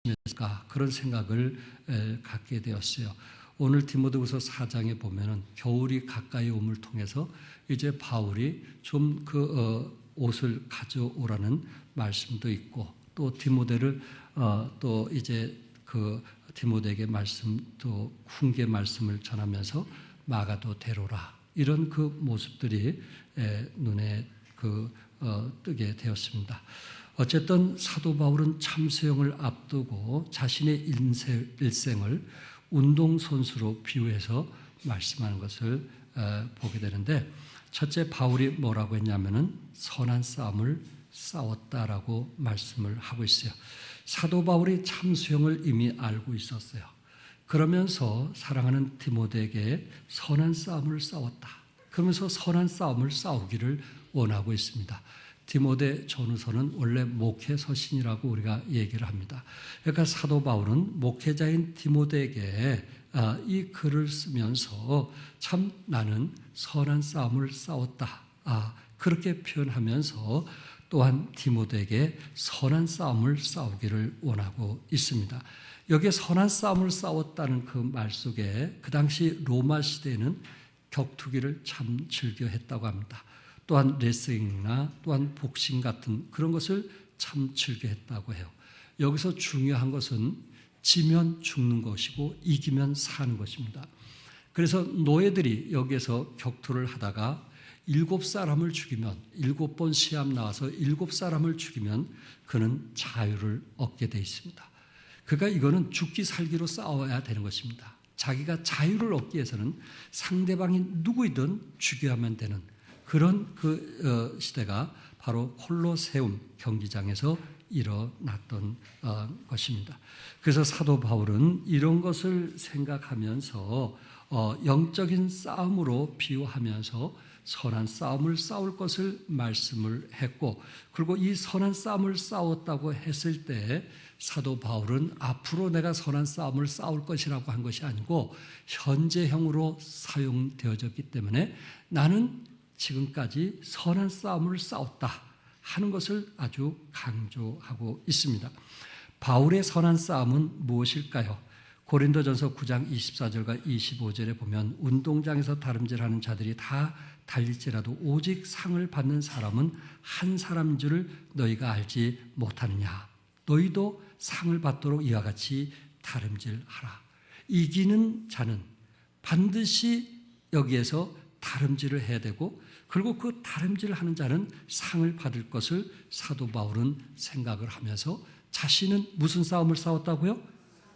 있을까 그런 생각을 갖게 되었어요. 오늘 디모데후서 4장에 보면은 겨울이 가까이 옴을 통해서 이제 바울이 좀 옷을 가져오라는 말씀도 있고 또 디모데를 또 이제 디모데에게 또 훈계 말씀을 전하면서 마가도 데려라 이런 모습들이 눈에 뜨게 되었습니다. 어쨌든 사도 바울은 참수형을 앞두고 자신의 일생을 운동선수로 비유해서 말씀하는 것을 보게 되는데, 첫째 바울이 뭐라고 했냐면은 선한 싸움을 싸웠다라고 말씀을 하고 있어요. 사도 바울이 참수형을 이미 알고 있었어요. 그러면서 사랑하는 디모데에게 선한 싸움을 싸웠다. 그러면서 선한 싸움을 싸우기를 원하고 있습니다. 디모데 전후서는 원래 목회 서신이라고 우리가 얘기를 합니다. 그러니까 사도 바울은 목회자인 디모데에게 이 글을 쓰면서 참 나는 선한 싸움을 싸웠다. 그렇게 표현하면서 또한 디모데에게 선한 싸움을 싸우기를 원하고 있습니다. 여기에 선한 싸움을 싸웠다는 그 말 속에 그 당시 로마 시대에는 격투기를 참 즐겨 했다고 합니다. 또한 레슬링이나 또한 복싱 같은 그런 것을 참 즐겨 했다고 해요. 여기서 중요한 것은 지면 죽는 것이고 이기면 사는 것입니다. 그래서 노예들이 여기에서 격투를 하다가 7사람을 죽이면 7번 시합 나와서 7사람을 죽이면 그는 자유를 얻게 되어 있습니다. 그러니까 이거는 죽기 살기로 싸워야 되는 것입니다. 자기가 자유를 얻기 위해서는 상대방이 누구이든 죽여야만 되는 그런 시대가 바로 콜로세움 경기장에서 일어났던 것입니다. 그래서 사도 바울은 이런 것을 생각하면서 영적인 싸움으로 비유하면서 선한 싸움을 싸울 것을 말씀을 했고, 그리고 이 선한 싸움을 싸웠다고 했을 때 사도 바울은 앞으로 내가 선한 싸움을 싸울 것이라고 한 것이 아니고 현재형으로 사용되어졌기 때문에 나는 지금까지 선한 싸움을 싸웠다 하는 것을 아주 강조하고 있습니다. 바울의 선한 싸움은 무엇일까요? 고린도전서 9장 24절과 25절에 보면 운동장에서 다름질하는 자들이 다 달릴지라도 오직 상을 받는 사람은 한 사람인 줄을 너희가 알지 못하느냐. 너희도 상을 받도록 이와 같이 다름질하라. 이기는 자는 반드시 여기에서 다름질을 해야 되고, 그리고 그 다름질을 하는 자는 상을 받을 것을 사도 바울은 생각을 하면서 자신은 무슨 싸움을 싸웠다고요?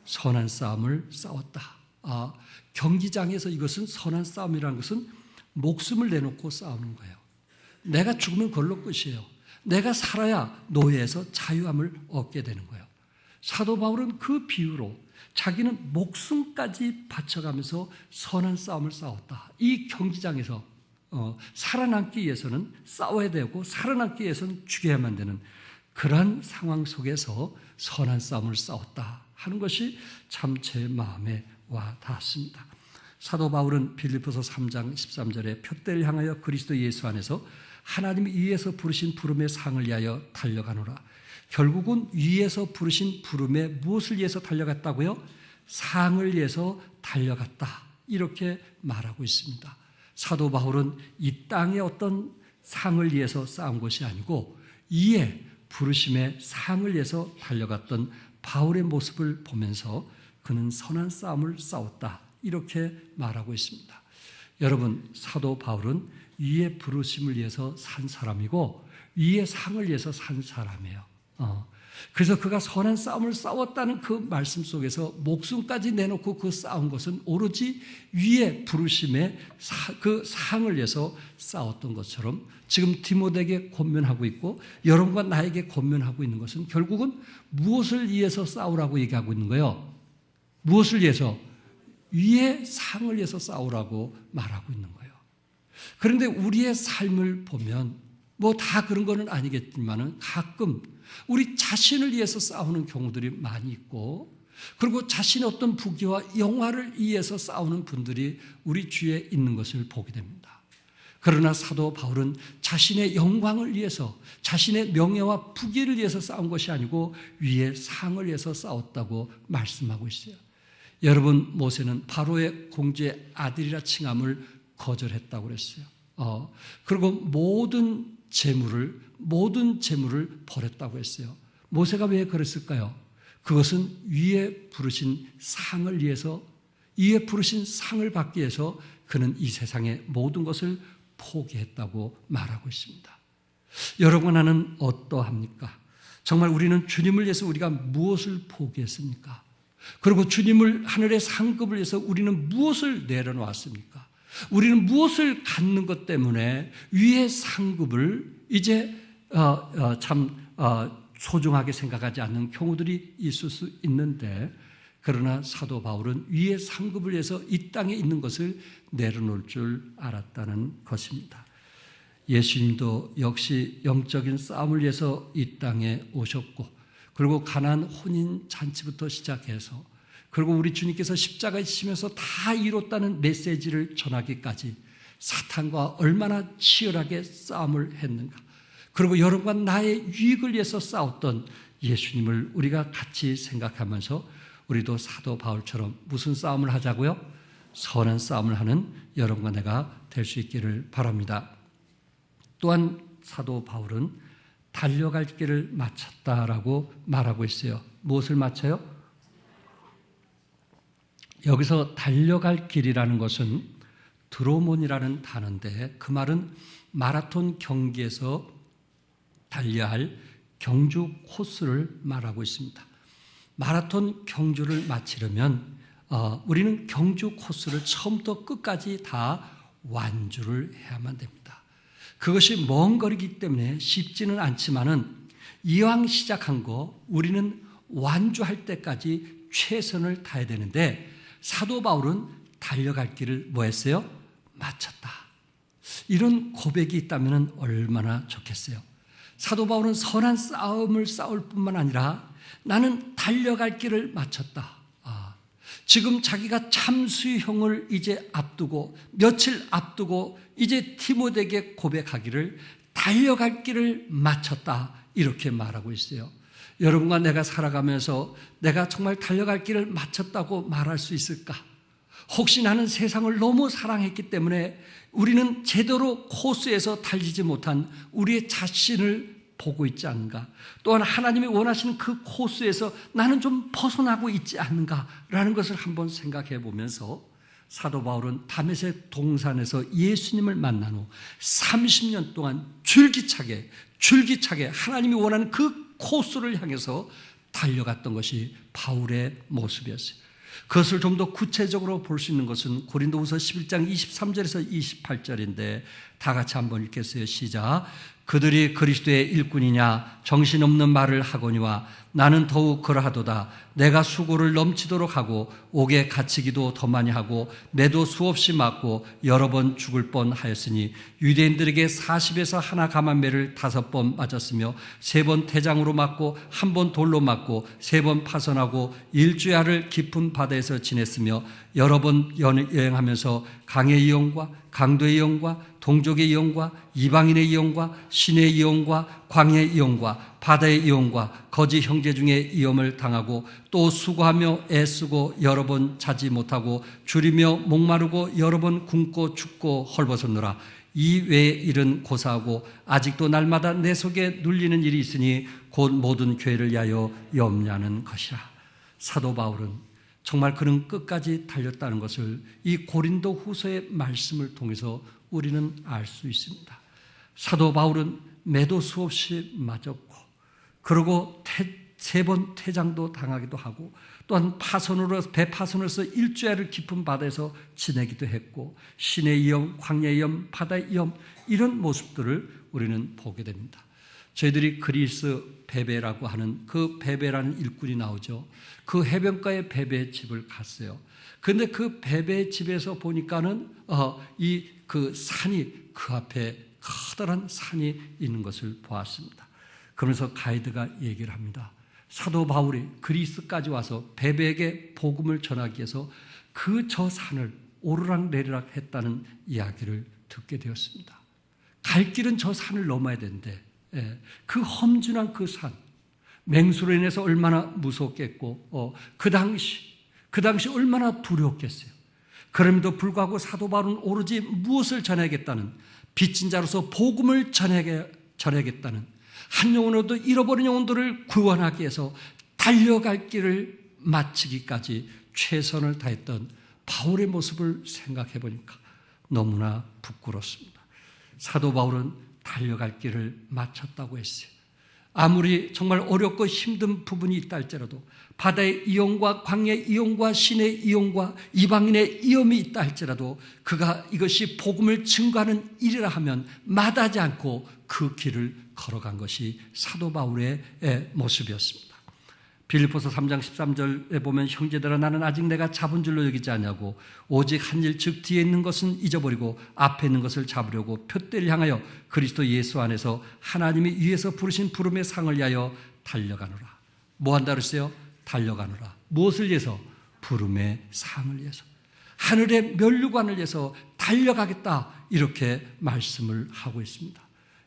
선한 싸움을 싸웠다. 경기장에서 이것은 선한 싸움이라는 것은 목숨을 내놓고 싸우는 거예요. 내가 죽으면 그걸로 끝이에요. 내가 살아야 노예에서 자유함을 얻게 되는 거예요. 사도 바울은 그 비유로 자기는 목숨까지 바쳐가면서 선한 싸움을 싸웠다. 이 경기장에서 살아남기 위해서는 싸워야 되고 살아남기 위해서는 죽여야만 되는 그러한 상황 속에서 선한 싸움을 싸웠다 하는 것이 참 제 마음에 와 닿았습니다. 사도 바울은 빌립보서 3장 13절에 표대를 향하여 그리스도 예수 안에서 하나님이 위에서 부르신 부름의 상을 위하여 달려가노라. 결국은 위에서 부르신 부름에 무엇을 위해서 달려갔다고요? 상을 위해서 달려갔다. 이렇게 말하고 있습니다. 사도 바울은 이 땅의 어떤 상을 위해서 싸운 것이 아니고 이에 부르심의 상을 위해서 달려갔던 바울의 모습을 보면서 그는 선한 싸움을 싸웠다. 이렇게 말하고 있습니다. 여러분, 사도 바울은 위의 부르심을 위해서 산 사람이고 위의 상을 위해서 산 사람이에요. 그래서 그가 선한 싸움을 싸웠다는 그 말씀 속에서 목숨까지 내놓고 그 싸운 것은 오로지 위의 부르심의 그 상을 위해서 싸웠던 것처럼 지금 디모데에게 권면하고 있고 여러분과 나에게 권면하고 있는 것은 결국은 무엇을 위해서 싸우라고 얘기하고 있는 거예요? 무엇을 위해서? 위의 상을 위해서 싸우라고 말하고 있는 거예요. 그런데 우리의 삶을 보면 뭐 다 그런 거는 아니겠지만 가끔 우리 자신을 위해서 싸우는 경우들이 많이 있고, 그리고 자신의 어떤 부귀와 영화를 위해서 싸우는 분들이 우리 주위에 있는 것을 보게 됩니다. 그러나 사도 바울은 자신의 영광을 위해서, 자신의 명예와 부귀를 위해서 싸운 것이 아니고 위의 상을 위해서 싸웠다고 말씀하고 있어요. 여러분, 모세는 바로의 공주의 아들이라 칭함을 거절했다고 그랬어요. 그리고 모든 재물을 버렸다고 했어요. 모세가 왜 그랬을까요? 그것은 위에 부르신 상을 위해서, 위에 부르신 상을 받기 위해서 그는 이 세상의 모든 것을 포기했다고 말하고 있습니다. 여러분, 나는 어떠합니까? 정말 우리는 주님을 위해서 우리가 무엇을 포기했습니까? 그리고 주님을 하늘의 상급을 위해서 우리는 무엇을 내려놓았습니까? 우리는 무엇을 갖는 것 때문에 위의 상급을 이제 소중하게 생각하지 않는 경우들이 있을 수 있는데, 그러나 사도 바울은 위의 상급을 위해서 이 땅에 있는 것을 내려놓을 줄 알았다는 것입니다. 예수님도 역시 영적인 싸움을 위해서 이 땅에 오셨고, 그리고 가나안 혼인 잔치부터 시작해서, 그리고 우리 주님께서 십자가에 지시면서 다 이뤘다는 메시지를 전하기까지 사탄과 얼마나 치열하게 싸움을 했는가. 그리고 여러분과 나의 유익을 위해서 싸웠던 예수님을 우리가 같이 생각하면서 우리도 사도 바울처럼 무슨 싸움을 하자고요? 선한 싸움을 하는 여러분과 내가 될 수 있기를 바랍니다. 또한 사도 바울은 달려갈 길을 마쳤다라고 말하고 있어요. 무엇을 마쳐요? 여기서 달려갈 길이라는 것은 드로몬이라는 단어인데, 그 말은 마라톤 경기에서 달려야 할 경주 코스를 말하고 있습니다. 마라톤 경주를 마치려면 우리는 경주 코스를 처음부터 끝까지 다 완주를 해야만 됩니다. 그것이 먼 거리이기 때문에 쉽지는 않지만은 이왕 시작한 거 우리는 완주할 때까지 최선을 다해야 되는데, 사도 바울은 달려갈 길을 뭐 했어요? 마쳤다. 이런 고백이 있다면 얼마나 좋겠어요. 사도 바울은 선한 싸움을 싸울 뿐만 아니라 나는 달려갈 길을 마쳤다. 지금 자기가 참수형을 이제 앞두고 며칠 앞두고 이제 디모데에게 고백하기를 달려갈 길을 마쳤다, 이렇게 말하고 있어요. 여러분과 내가 살아가면서 내가 정말 달려갈 길을 마쳤다고 말할 수 있을까? 혹시 나는 세상을 너무 사랑했기 때문에 우리는 제대로 코스에서 달리지 못한 우리의 자신을 보고 있지 않는가? 또한 하나님이 원하시는 그 코스에서 나는 좀 벗어나고 있지 않는가라는 것을 한번 생각해 보면서 사도 바울은 다메섹 동산에서 예수님을 만난 후 30년 동안 줄기차게 하나님이 원하는 그 코스를 향해서 달려갔던 것이 바울의 모습이었어요. 그것을 좀 더 구체적으로 볼 수 있는 것은 고린도후서 11장 23절에서 28절인데 다 같이 한번 읽겠어요. 시작. 그들이 그리스도의 일꾼이냐 정신없는 말을 하거니와 나는 더욱 그러하도다. 내가 수고를 넘치도록 하고 옥에 갇히기도 더 많이 하고 매도 수없이 맞고 여러 번 죽을 뻔하였으니 유대인들에게 40에서 하나 감한매를 5번 맞았으며 3번 태장으로 맞고 1번 돌로 맞고 3번 파선하고 일주야를 깊은 바다에서 지냈으며 여러 번 여행하면서 강의 이용과 강도의 이용과 동족의 이용과 이방인의 이용과 신의 이용과 광야의 이용과 바다의 이용과 거짓 형제 중에 이용을 당하고 또 수고하며 애쓰고 여러 번 자지 못하고 줄이며 목마르고 여러 번 굶고 춥고 헐벗었노라. 이 외의 일은 고사하고 아직도 날마다 내 속에 눌리는 일이 있으니 곧 모든 교회를 위하여 염려하는 것이라. 사도 바울은 정말 그는 끝까지 달렸다는 것을 이 고린도 후서의 말씀을 통해서 우리는 알 수 있습니다. 사도 바울은 매도 수없이 맞았고, 그리고 3번 퇴장도 당하기도 하고, 또한 배 파선으로서 일주야를 깊은 바다에서 지내기도 했고, 신의 위험, 광야의 위험, 바다의 위험, 이런 모습들을 우리는 보게 됩니다. 저희들이 그리스 베베라고 하는 그 베베라는 일꾼이 나오죠. 그 해변가에 베베의 집을 갔어요. 그런데 그 베베의 집에서 보니까는 그 산이, 그 앞에 커다란 산이 있는 것을 보았습니다. 그러면서 가이드가 얘기를 합니다. 사도 바울이 그리스까지 와서 베베에게 복음을 전하기 위해서 저 산을 오르락내리락 했다는 이야기를 듣게 되었습니다. 갈 길은 저 산을 넘어야 되는데 그 험준한 그 산, 맹수로 인해서 얼마나 무섭겠고 그 당시 얼마나 두려웠겠어요. 그럼에도 불구하고 사도 바울은 오로지 무엇을 전해야겠다는, 빚진 자로서 복음을 전해야겠다는, 한 영혼으로도 잃어버린 영혼들을 구원하기 위해서 달려갈 길을 마치기까지 최선을 다했던 바울의 모습을 생각해 보니까 너무나 부끄럽습니다. 사도 바울은 달려갈 길을 마쳤다고 했어요. 아무리 정말 어렵고 힘든 부분이 있다 할지라도, 바다의 이용과 광야의 이용과 신의 이용과 이방인의 위험이 있다 할지라도 그가 이것이 복음을 증거하는 일이라 하면 마다하지 않고 그 길을 걸어간 것이 사도 바울의 모습이었습니다. 빌립보서 3장 13절에 보면 형제들아 나는 아직 내가 잡은 줄로 여기지 않냐고 오직 한 일 즉 뒤에 있는 것은 잊어버리고 앞에 있는 것을 잡으려고 표대를 향하여 그리스도 예수 안에서 하나님이 위에서 부르신 부름의 상을 위하여 달려가노라. 뭐 한다 그랬어요? 달려가노라. 무엇을 위해서? 부름의 상을 위해서. 하늘의 면류관을 위해서 달려가겠다, 이렇게 말씀을 하고 있습니다.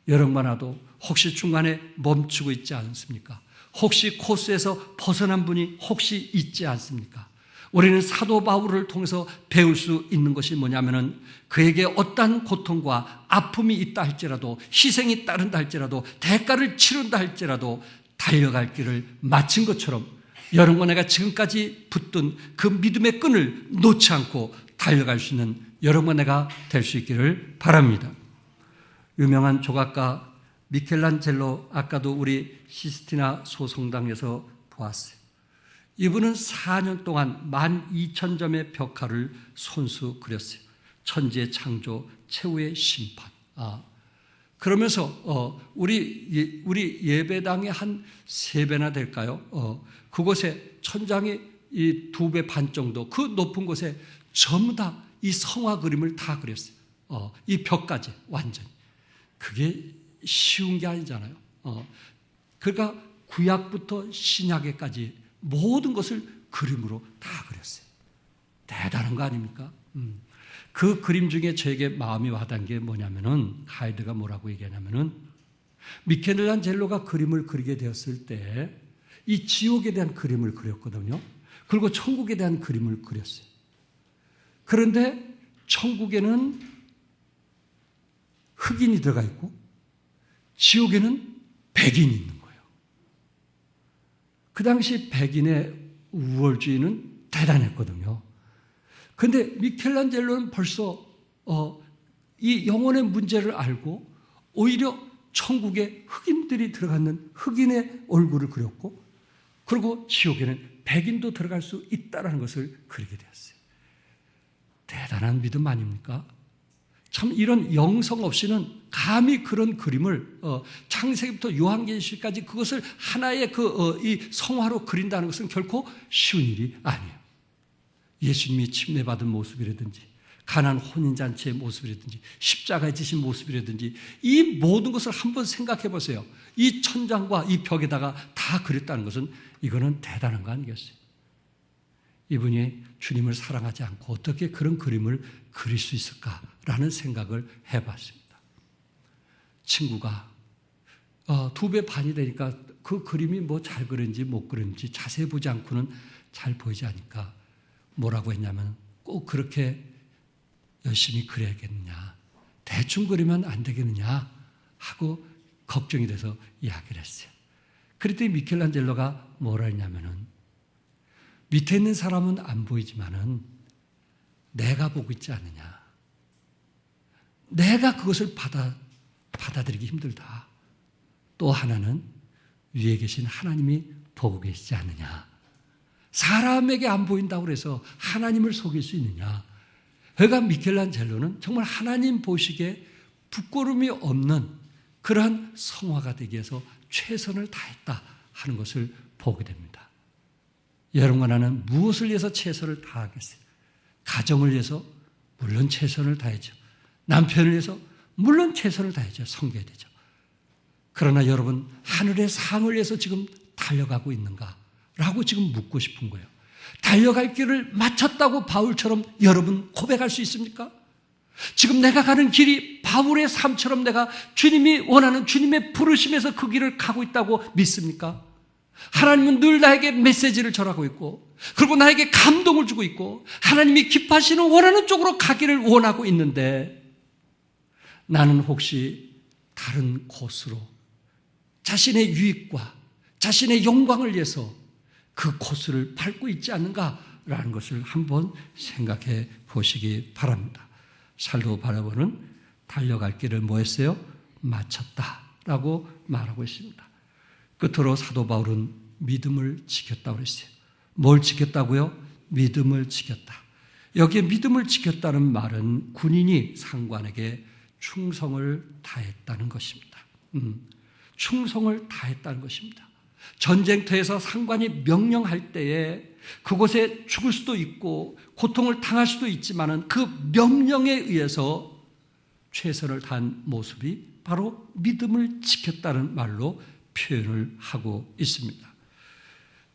여러분과 나도 혹시 중간에 멈추고 있지 않습니까? 혹시 코스에서 벗어난 분이 혹시 있지 않습니까? 우리는 사도 바울을 통해서 배울 수 있는 것이 뭐냐면은 그에게 어떠한 고통과 아픔이 있다 할지라도, 희생이 따른다 할지라도, 대가를 치른다 할지라도 달려갈 길을 마친 것처럼 여러분과 내가 지금까지 붙든 그 믿음의 끈을 놓지 않고 달려갈 수 있는 여러분과 내가 될 수 있기를 바랍니다. 유명한 조각가 미켈란젤로, 아까도 우리 시스티나 소성당에서 보았어요. 이분은 4년 동안 12,000점의 벽화를 손수 그렸어요. 천지의 창조, 최후의 심판. 그러면서 우리 예배당의 한 3배나 될까요? 그곳에 천장이 이 2배 반 정도, 그 높은 곳에 전부 다 이 성화 그림을 다 그렸어요. 이 벽까지 완전히. 그게 쉬운 게 아니잖아요. 그러니까 구약부터 신약에까지 모든 것을 그림으로 다 그렸어요. 대단한 거 아닙니까? 그 그림 중에 저에게 마음이 와닿은 게 뭐냐면은, 가이드가 뭐라고 얘기하냐면은, 미켈란젤로가 그림을 그리게 되었을 때 이 지옥에 대한 그림을 그렸거든요. 그리고 천국에 대한 그림을 그렸어요. 그런데 천국에는 흑인이 들어가 있고 지옥에는 백인이 있는 거예요. 그 당시 백인의 우월주의는 대단했거든요. 그런데 미켈란젤로는 벌써 이 영혼의 문제를 알고 오히려 천국에 흑인들이 들어가는 흑인의 얼굴을 그렸고, 그리고 지옥에는 백인도 들어갈 수 있다는 것을 그리게 되었어요. 대단한 믿음 아닙니까? 참 이런 영성 없이는 감히 그런 그림을 창세기부터 요한계시까지 그것을 하나의 이 성화로 그린다는 것은 결코 쉬운 일이 아니에요. 예수님이 침례받은 모습이라든지, 가난 혼인잔치의 모습이라든지, 십자가에 지신 모습이라든지, 이 모든 것을 한번 생각해 보세요. 이 천장과 이 벽에다가 다 그렸다는 것은 이거는 대단한 거 아니겠어요? 이분이 주님을 사랑하지 않고 어떻게 그런 그림을 그릴 수 있을까라는 생각을 해봤습니다. 친구가 2배 반이 되니까 그 그림이 뭐 잘 그린지 못 그린지 자세히 보지 않고는 잘 보이지 않으니까 뭐라고 했냐면, 꼭 그렇게 열심히 그려야겠느냐, 대충 그리면 안 되겠느냐 하고 걱정이 돼서 이야기를 했어요. 그랬더니 미켈란젤로가 뭐라 했냐면은, 밑에 있는 사람은 안 보이지만은 내가 보고 있지 않느냐, 내가 그것을 받아들이기 힘들다. 또 하나는 위에 계신 하나님이 보고 계시지 않느냐, 사람에게 안 보인다고 해서 하나님을 속일 수 있느냐. 그러니까 미켈란젤로는 정말 하나님 보시기에 부끄러움이 없는 그러한 성화가 되기 위해서 최선을 다했다 하는 것을 보게 됩니다. 여러분과 나는 무엇을 위해서 최선을 다하겠어요? 가정을 위해서 물론 최선을 다해야죠. 남편을 위해서 물론 최선을 다해야죠. 섬겨야 되죠. 그러나 여러분, 하늘의 상을 위해서 지금 달려가고 있는가? 라고 지금 묻고 싶은 거예요. 달려갈 길을 마쳤다고 바울처럼 여러분 고백할 수 있습니까? 지금 내가 가는 길이 바울의 삶처럼 내가 주님이 원하는 주님의 부르심에서 그 길을 가고 있다고 믿습니까? 하나님은 늘 나에게 메시지를 전하고 있고, 그리고 나에게 감동을 주고 있고, 하나님이 기뻐하시는 원하는 쪽으로 가기를 원하고 있는데, 나는 혹시 다른 곳으로 자신의 유익과 자신의 영광을 위해서 그 코스를 밟고 있지 않는가라는 것을 한번 생각해 보시기 바랍니다. 살도 바라보는 달려갈 길을 뭐 했어요? 마쳤다라고 말하고 있습니다. 끝으로 사도 바울은 믿음을 지켰다고 그랬어요. 뭘 지켰다고요? 믿음을 지켰다. 여기에 믿음을 지켰다는 말은 군인이 상관에게 충성을 다했다는 것입니다. 충성을 다했다는 것입니다. 전쟁터에서 상관이 명령할 때에 그곳에 죽을 수도 있고 고통을 당할 수도 있지만은 그 명령에 의해서 최선을 다한 모습이 바로 믿음을 지켰다는 말로 표현을 하고 있습니다.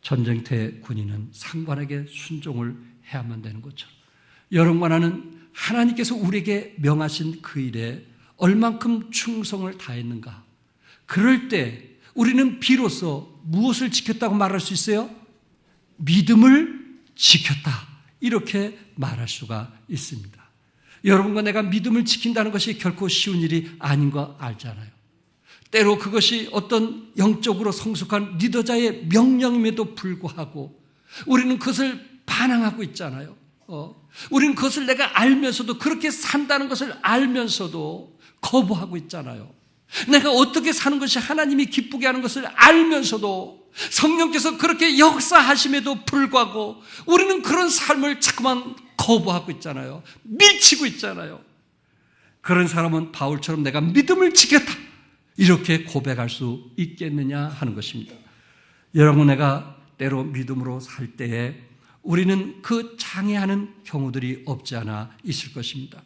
전쟁터의 군인은 상관에게 순종을 해야만 되는 것처럼 여러분과 나는 하나님께서 우리에게 명하신 그 일에 얼만큼 충성을 다했는가? 그럴 때 우리는 비로소 무엇을 지켰다고 말할 수 있어요? 믿음을 지켰다. 이렇게 말할 수가 있습니다. 여러분과 내가 믿음을 지킨다는 것이 결코 쉬운 일이 아닌 거 알잖아요. 때로 그것이 어떤 영적으로 성숙한 리더자의 명령임에도 불구하고 우리는 그것을 반항하고 있잖아요. 우리는 그것을 내가 알면서도, 그렇게 산다는 것을 알면서도 거부하고 있잖아요. 내가 어떻게 사는 것이 하나님이 기쁘게 하는 것을 알면서도 성령께서 그렇게 역사하심에도 불구하고 우리는 그런 삶을 자꾸만 거부하고 있잖아요. 밀치고 있잖아요. 그런 사람은 바울처럼 내가 믿음을 지켰다, 이렇게 고백할 수 있겠느냐 하는 것입니다. 여러분, 내가 때로 믿음으로 살 때에 우리는 그 장애하는 경우들이 없지 않아 있을 것입니다.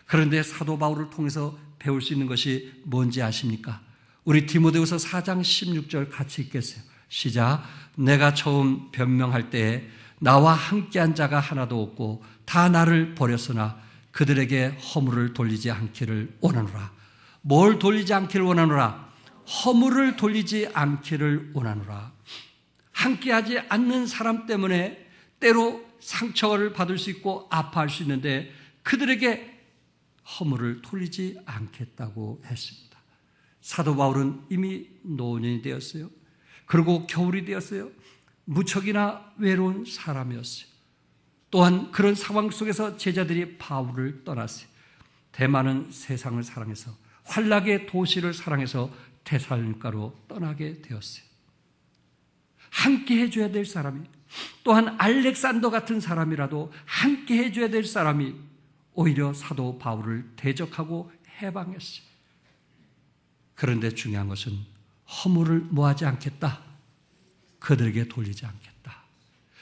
그런데 사도 바울을 통해서 배울 수 있는 것이 뭔지 아십니까? 우리 디모데후서 4장 16절 같이 읽겠어요. 시작. 내가 처음 변명할 때에 나와 함께한 자가 하나도 없고 다 나를 버렸으나 그들에게 허물을 돌리지 않기를 원하노라. 뭘 돌리지 않기를 원하노라? 허물을 돌리지 않기를 원하노라. 함께하지 않는 사람 때문에 때로 상처를 받을 수 있고 아파할 수 있는데 그들에게 허물을 돌리지 않겠다고 했습니다. 사도 바울은 이미 노년이 되었어요. 그리고 겨울이 되었어요. 무척이나 외로운 사람이었어요. 또한 그런 상황 속에서 제자들이 바울을 떠났어요. 대만은 세상을 사랑해서, 환락의 도시를 사랑해서 데살로니가로 떠나게 되었어요. 함께 해줘야 될 사람이, 또한 알렉산더 같은 사람이라도 함께 해줘야 될 사람이 오히려 사도 바울을 대적하고 해방했어요. 그런데 중요한 것은 허물을 뭐하지 않겠다? 그들에게 돌리지 않겠다.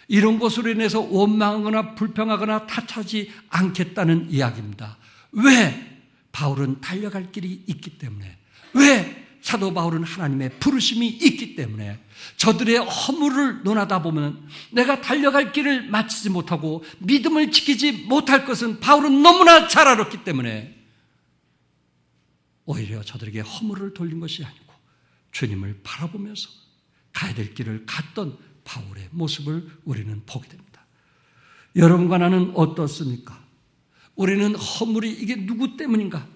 이런 것으로 인해서 원망하거나 불평하거나 탓하지 않겠다는 이야기입니다. 왜? 바울은 달려갈 길이 있기 때문에. 왜? 사도 바울은 하나님의 부르심이 있기 때문에. 저들의 허물을 논하다 보면 내가 달려갈 길을 마치지 못하고 믿음을 지키지 못할 것은 바울은 너무나 잘 알았기 때문에 오히려 저들에게 허물을 돌린 것이 아니고 주님을 바라보면서 가야 될 길을 갔던 바울의 모습을 우리는 보게 됩니다. 여러분과 나는 어떻습니까? 우리는 허물이 이게 누구 때문인가?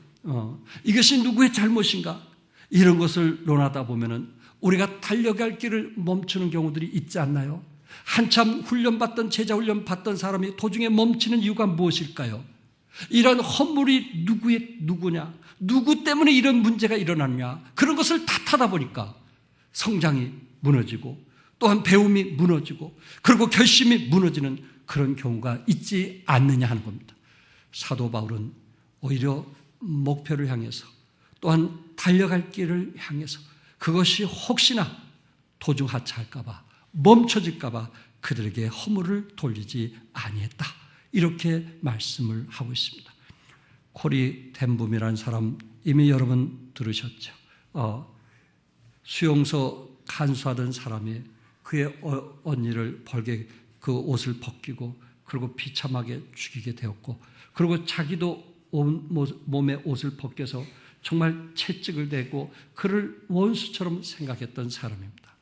이것이 누구의 잘못인가? 이런 것을 논하다 보면은 우리가 달려갈 길을 멈추는 경우들이 있지 않나요? 한참 훈련받던, 제자 훈련 받던 사람이 도중에 멈추는 이유가 무엇일까요? 이런 허물이 누구냐? 누구 때문에 이런 문제가 일어났냐? 그런 것을 탓하다 보니까 성장이 무너지고 또한 배움이 무너지고 그리고 결심이 무너지는 그런 경우가 있지 않느냐 하는 겁니다. 사도 바울은 오히려 목표를 향해서 또한 달려갈 길을 향해서 그것이 혹시나 도중 하차할까 봐, 멈춰질까 봐 그들에게 허물을 돌리지 아니했다, 이렇게 말씀을 하고 있습니다. 코리 덴붐이라는 사람 이미 여러분 들으셨죠? 수용소 간수하던 사람이 그의 언니를 벌게 그 옷을 벗기고 그리고 비참하게 죽이게 되었고 그리고 자기도 온 몸의 옷을 벗겨서 정말 채찍을 대고 그를 원수처럼 생각했던 사람입니다.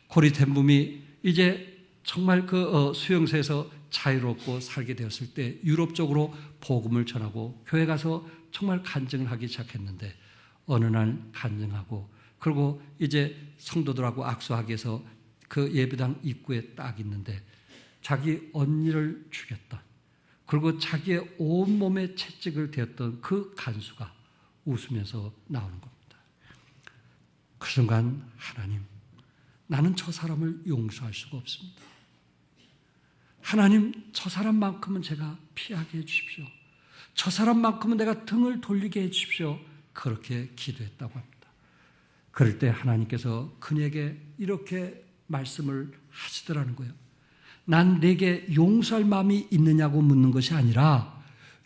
고리 덴붐이 이제 정말 그 수용소에서 자유롭고 살게 되었을 때 유럽 쪽으로 복음을 전하고 교회 가서 정말 간증을 하기 시작했는데 어느 날 간증하고 그리고 이제 성도들하고 악수하기 위해서 그 예배당 입구에 딱 있는데 자기 언니를 죽였던 그리고 자기의 온몸에 채찍을 대었던 그 간수가 웃으면서 나오는 겁니다. 그 순간 하나님, 나는 저 사람을 용서할 수가 없습니다. 하나님, 저 사람만큼은 제가 피하게 해주십시오. 저 사람만큼은 내가 등을 돌리게 해주십시오. 그렇게 기도했다고 합니다. 그럴 때 하나님께서 그에게 이렇게 말씀을 하시더라는 거예요. 난 내게 용서할 마음이 있느냐고 묻는 것이 아니라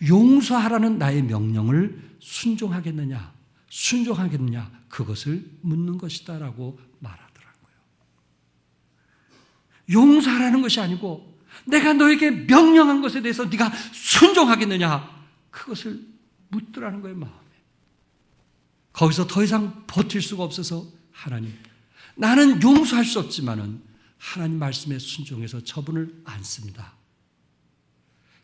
용서하라는 나의 명령을 순종하겠느냐, 순종하겠느냐 그것을 묻는 것이다 라고 말하더라고요. 용서하라는 것이 아니고 내가 너에게 명령한 것에 대해서 네가 순종하겠느냐 그것을 묻더라는 거예요. 마음에. 거기서 더 이상 버틸 수가 없어서 하나님, 나는 용서할 수 없지만은 하나님 말씀에 순종해서 저분을 안습니다.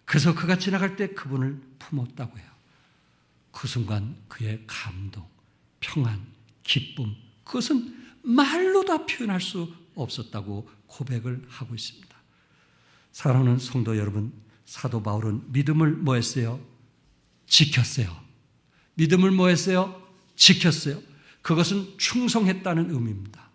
그래서 그가 지나갈 때 그분을 품었다고 해요. 그 순간 그의 감동, 평안, 기쁨, 그것은 말로 다 표현할 수 없었다고 고백을 하고 있습니다. 사랑하는 성도 여러분, 사도 바울은 믿음을 뭐 했어요? 지켰어요. 믿음을 뭐 했어요? 지켰어요. 그것은 충성했다는 의미입니다.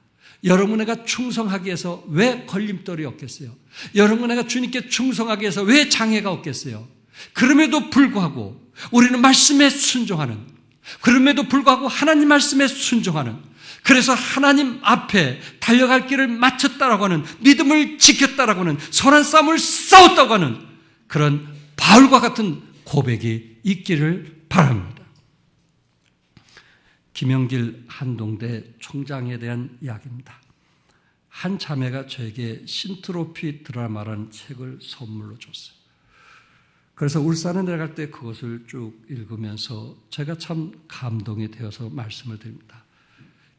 여러분에게 충성하기 위해서 왜 걸림돌이 없겠어요? 여러분에게 주님께 충성하기 위해서 왜 장애가 없겠어요? 그럼에도 불구하고 우리는 말씀에 순종하는, 그럼에도 불구하고 하나님 말씀에 순종하는, 그래서 하나님 앞에 달려갈 길을 마쳤다라고 하는, 믿음을 지켰다라고 하는, 선한 싸움을 싸웠다고 하는 그런 바울과 같은 고백이 있기를 바랍니다. 김영길 한동대 총장에 대한 이야기입니다. 한 자매가 저에게 신트로피 드라마라는 책을 선물로 줬어요. 그래서 울산에 내려갈 때 그것을 쭉 읽으면서 제가 참 감동이 되어서 말씀을 드립니다.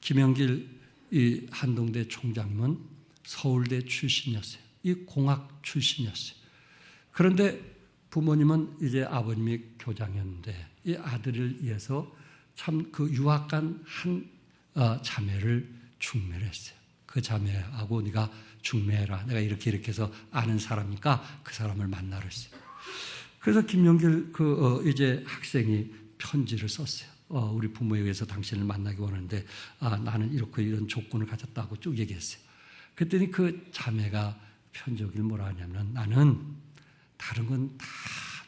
김영길 이 한동대 총장님은 서울대 출신이었어요. 이 공학 출신이었어요. 그런데 부모님은 이제 아버님이 교장이었는데 이 아들을 위해서 참 그 유학 간 한 자매를 중매를 했어요. 그 자매하고 네가 중매해라. 내가 이렇게 해서 아는 사람이니까 그 사람을 만나라 했어요. 그래서 김영길 이제 학생이 편지를 썼어요. 우리 부모에 의해서 당신을 만나기 원하는데 나는 이렇게 이런 조건을 가졌다고 쭉 얘기했어요. 그랬더니 그 자매가 편지 오길 뭐라 하냐면 나는 다른 건 다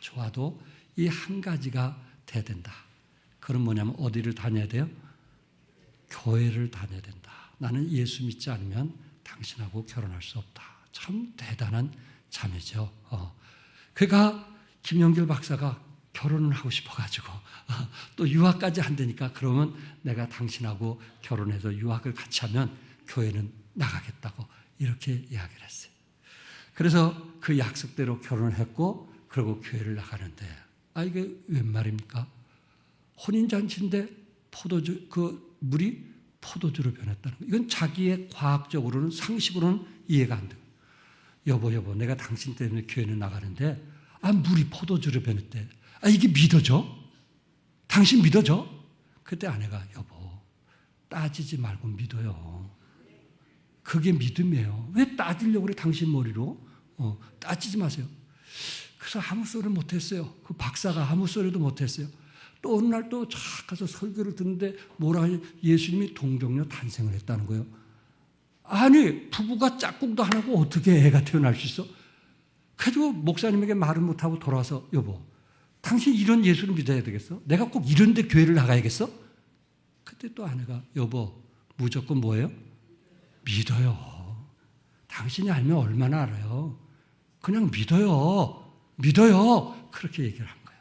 좋아도 이 한 가지가 돼야 된다. 그건 뭐냐면 어디를 다녀야 돼요? 교회를 다녀야 된다. 나는 예수 믿지 않으면 당신하고 결혼할 수 없다. 참 대단한 자매죠. 그러니까 김영길 박사가 결혼을 하고 싶어가지고 또 유학까지 한다니까 그러면 내가 당신하고 결혼해서 유학을 같이 하면 교회는 나가겠다고 이렇게 이야기를 했어요. 그래서 그 약속대로 결혼을 했고 그리고 교회를 나가는데 이게 웬 말입니까? 혼인잔치인데 그 물이 포도주로 변했다는 거. 이건 자기의 과학적으로는 상식으로는 이해가 안 돼요. 여보 내가 당신 때문에 교회는 나가는데 물이 포도주로 변했대. 이게 믿어져? 당신 믿어져? 그때 아내가 여보 따지지 말고 믿어요. 그게 믿음이에요. 왜 따지려고 그래 당신 머리로? 따지지 마세요. 그래서 아무 소리를 못했어요. 그 박사가 아무 소리도 못했어요. 또 어느 날 또 쫙 가서 설교를 듣는데 뭐라 하냐, 예수님이 동정녀 탄생을 했다는 거예요. 아니 부부가 짝꿍도 안 하고 어떻게 애가 태어날 수 있어? 그래도 목사님에게 말을 못하고 돌아와서 여보 당신 이런 예수를 믿어야 되겠어? 내가 꼭 이런 데 교회를 나가야겠어? 그때 또 아내가 여보 무조건 뭐예요? 믿어요. 당신이 알면 얼마나 알아요. 그냥 믿어요. 그렇게 얘기를 한 거예요.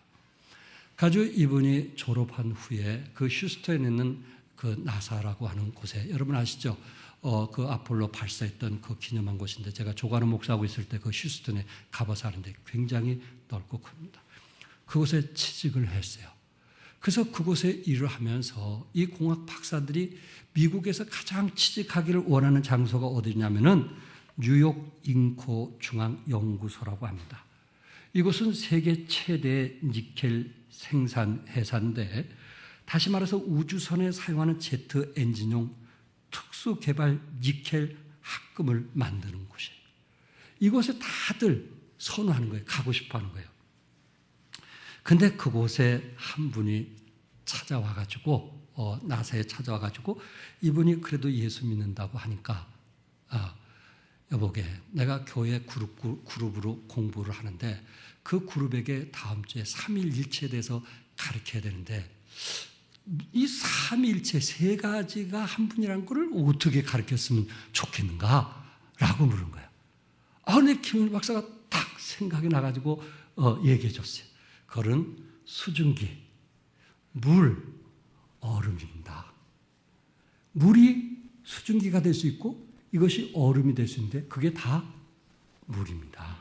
가지고 이분이 졸업한 후에 그 휴스턴에 있는 그 나사라고 하는 곳에 여러분 아시죠? 그 아폴로 발사했던 그 기념한 곳인데 제가 조가는 목사하고 있을 때 그 휴스턴에 가봐서 하는데 굉장히 넓고 큽니다. 그곳에 취직을 했어요. 그래서 그곳에 일을 하면서 이 공학 박사들이 미국에서 가장 취직하기를 원하는 장소가 어디냐면은 뉴욕 잉코 중앙 연구소라고 합니다. 이곳은 세계 최대 니켈 생산 회사인데, 다시 말해서 우주선에 사용하는 제트 엔진용 특수 개발 니켈 합금을 만드는 곳이에요. 이곳에 다들 선호하는 거예요. 가고 싶어 하는 거예요. 근데 그곳에 한 분이 찾아와가지고, 나사에 찾아와가지고, 이분이 그래도 예수 믿는다고 하니까, 여보게, 내가 교회 그룹으로 공부를 하는데, 그 그룹에게 다음 주에 삼위일체에 대해서 가르쳐야 되는데, 이 삼위일체 세 가지가 한 분이라는 것을 어떻게 가르쳤으면 좋겠는가? 라고 물은 거예요. 근데 김영일 박사가 딱 생각이 나가지고 얘기해 줬어요. 그건 수증기, 물, 얼음입니다. 물이 수증기가 될 수 있고 이것이 얼음이 될 수 있는데 그게 다 물입니다.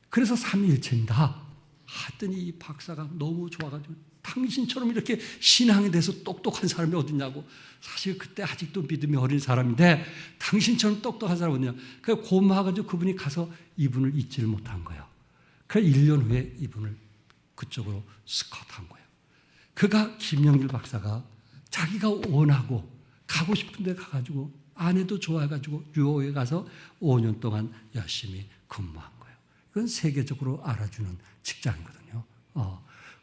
그래서 삼위일체입니다. 하더니 이 박사가 너무 좋아가지고, 당신처럼 이렇게 신앙에 대해서 똑똑한 사람이 어딨냐고. 사실 그때 아직도 믿음이 어린 사람인데 당신처럼 똑똑한 사람이 어딨냐. 그래서 고마워가지고 그분이 가서 이분을 잊지를 못한 거예요. 그래서 1년 후에 이분을 그쪽으로 스카우트한 거예요. 그가 김영길 박사가 자기가 원하고 가고 싶은 데 가가지고 아내도 좋아해가지고 뉴욕에 가서 5년 동안 열심히 근무한 거예요. 이건 세계적으로 알아주는 직장이거든요.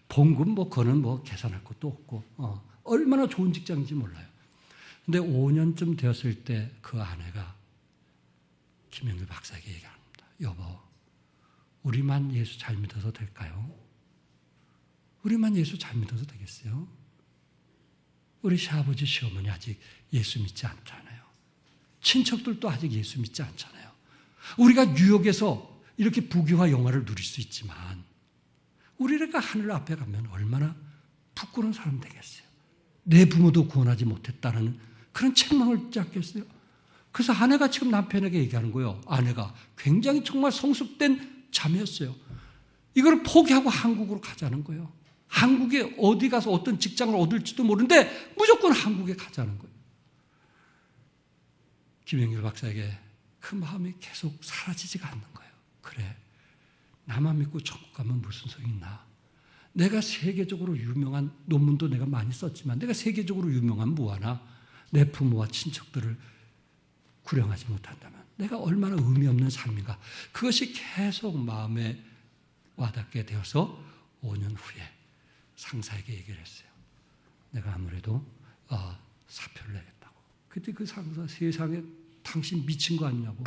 봉급 뭐 그거는 뭐 계산할 것도 없고 얼마나 좋은 직장인지 몰라요. 근데 5년쯤 되었을 때 그 아내가 김영길 박사에게 얘기합니다. 여보, 우리만 예수 잘 믿어서 될까요? 우리만 예수 잘 믿어도 되겠어요? 우리 시아버지 시어머니 아직 예수 믿지 않잖아요. 친척들도 아직 예수 믿지 않잖아요. 우리가 뉴욕에서 이렇게 부귀와 영화를 누릴 수 있지만 우리가 하늘 앞에 가면 얼마나 부끄러운 사람 되겠어요. 내 부모도 구원하지 못했다는 그런 책망을 듣지 않겠어요? 그래서 아내가 지금 남편에게 얘기하는 거예요. 아내가 굉장히 정말 성숙된 자매였어요. 이걸 포기하고 한국으로 가자는 거예요. 한국에 어디 가서 어떤 직장을 얻을지도 모르는데 무조건 한국에 가자는 거예요. 김영길 박사에게 그 마음이 계속 사라지지가 않는 거예요. 그래, 나만 믿고 천국 가면 무슨 소용이 있나. 내가 세계적으로 유명한 논문도 내가 많이 썼지만 내가 세계적으로 유명한 뭐하나. 내 부모와 친척들을 구령하지 못한다면 내가 얼마나 의미 없는 삶인가. 그것이 계속 마음에 와닿게 되어서 5년 후에 상사에게 얘기를 했어요. 내가 아무래도 사표를 내겠다고. 그때 그 상사, 세상에 당신 미친 거 아니냐고.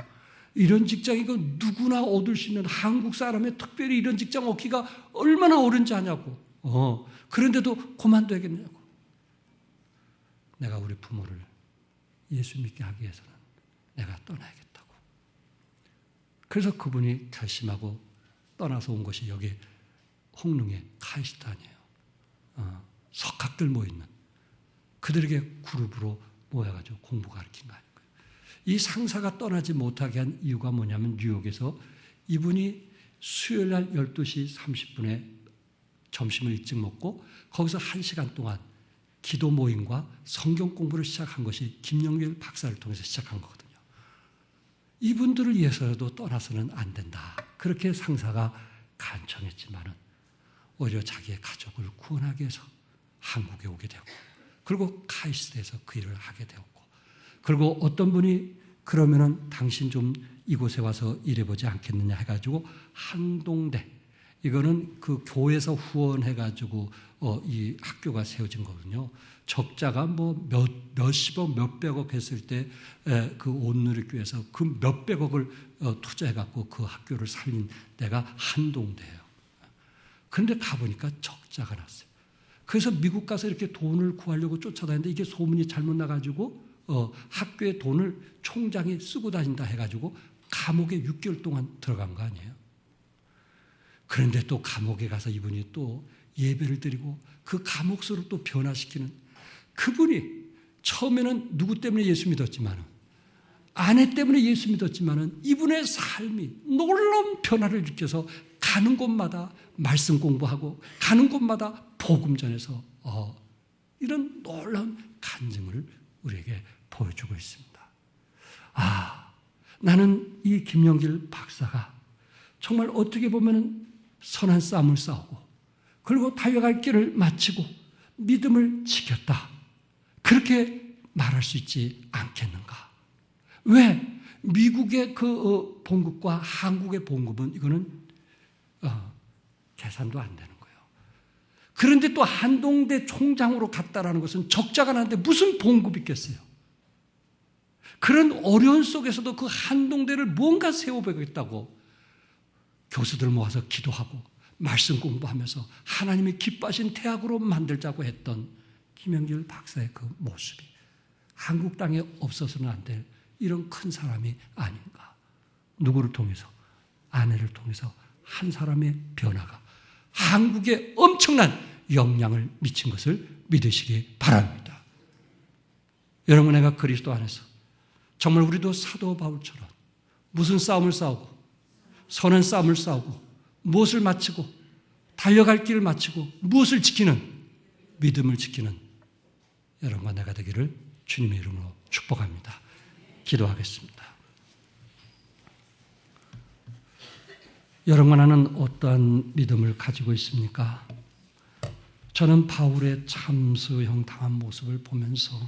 이런 직장 이거 누구나 얻을 수 있는, 한국 사람의 특별히 이런 직장 얻기가 얼마나 어려운지 아냐고. 그런데도 그만둬야겠냐고. 내가 우리 부모를 예수 믿게 하기 위해서는 내가 떠나야겠다고. 그래서 그분이 결심하고 떠나서 온 것이 여기 홍릉의 카이스트아니에요. 석학들 모이는 그들에게 그룹으로 모여가지고 공부 가르친 거 아니에요. 이 상사가 떠나지 못하게 한 이유가 뭐냐면 뉴욕에서 이분이 수요일 날 12시 30분에 점심을 일찍 먹고 거기서 1시간 동안 기도 모임과 성경 공부를 시작한 것이 김영길 박사를 통해서 시작한 거거든요. 이분들을 위해서라도 떠나서는 안 된다. 그렇게 상사가 간청했지만은 오히려 자기의 가족을 구원하기 위해서 한국에 오게 되었고, 그리고 카이스트에서 그 일을 하게 되었고, 그리고 어떤 분이 그러면은 당신 좀 이곳에 와서 일해보지 않겠느냐 해가지고 한동대, 이거는 그 교회에서 후원해가지고 이 학교가 세워진 거거든요. 적자가 뭐 몇십억, 몇백억 했을 때 그 온누리교회에서 그 몇백억을 투자해갖고 그 학교를 살린 데가 한동대예요. 그런데 가보니까 적자가 났어요. 그래서 미국 가서 이렇게 돈을 구하려고 쫓아다니는데 이게 소문이 잘못 나가지고 학교에 돈을 총장이 쓰고 다닌다 해가지고 감옥에 6개월 동안 들어간 거 아니에요. 그런데 또 감옥에 가서 이분이 또 예배를 드리고 그 감옥수를 또 변화시키는, 그분이 처음에는 누구 때문에 예수 믿었지만은, 아내 때문에 예수 믿었지만은 이분의 삶이 놀라운 변화를 일으켜서 가는 곳마다 말씀 공부하고 가는 곳마다 복음 전해서 이런 놀라운 간증을 우리에게 보여주고 있습니다. 나는 이 김영길 박사가 정말 어떻게 보면 선한 싸움을 싸우고 그리고 달려갈 길을 마치고 믿음을 지켰다. 그렇게 말할 수 있지 않겠는가? 왜? 미국의 그 봉급과 한국의 봉급은 이거는 계산도 안 되는 거예요. 그런데 또 한동대 총장으로 갔다라는 것은 적자가 나는데 무슨 봉급이 있겠어요? 그런 어려운 속에서도 그 한동대를 뭔가 세워보겠다고 교수들 모아서 기도하고 말씀 공부하면서 하나님이 기뻐하신 대학으로 만들자고 했던 김영길 박사의 그 모습이 한국 땅에 없어서는 안 될 이런 큰 사람이 아닌가. 누구를 통해서? 아내를 통해서 한 사람의 변화가 한국에 엄청난 영향을 미친 것을 믿으시기 바랍니다. 여러분, 내가 그리스도 안에서 정말 우리도 사도 바울처럼 무슨 싸움을 싸우고 선한 싸움을 싸우고 무엇을 마치고 달려갈 길을 마치고 무엇을 지키는 믿음을 지키는 여러분과 내가 되기를 주님의 이름으로 축복합니다. 기도하겠습니다. 여러분과 나는 어떠한 믿음을 가지고 있습니까? 저는 바울의 참수형 당한 모습을 보면서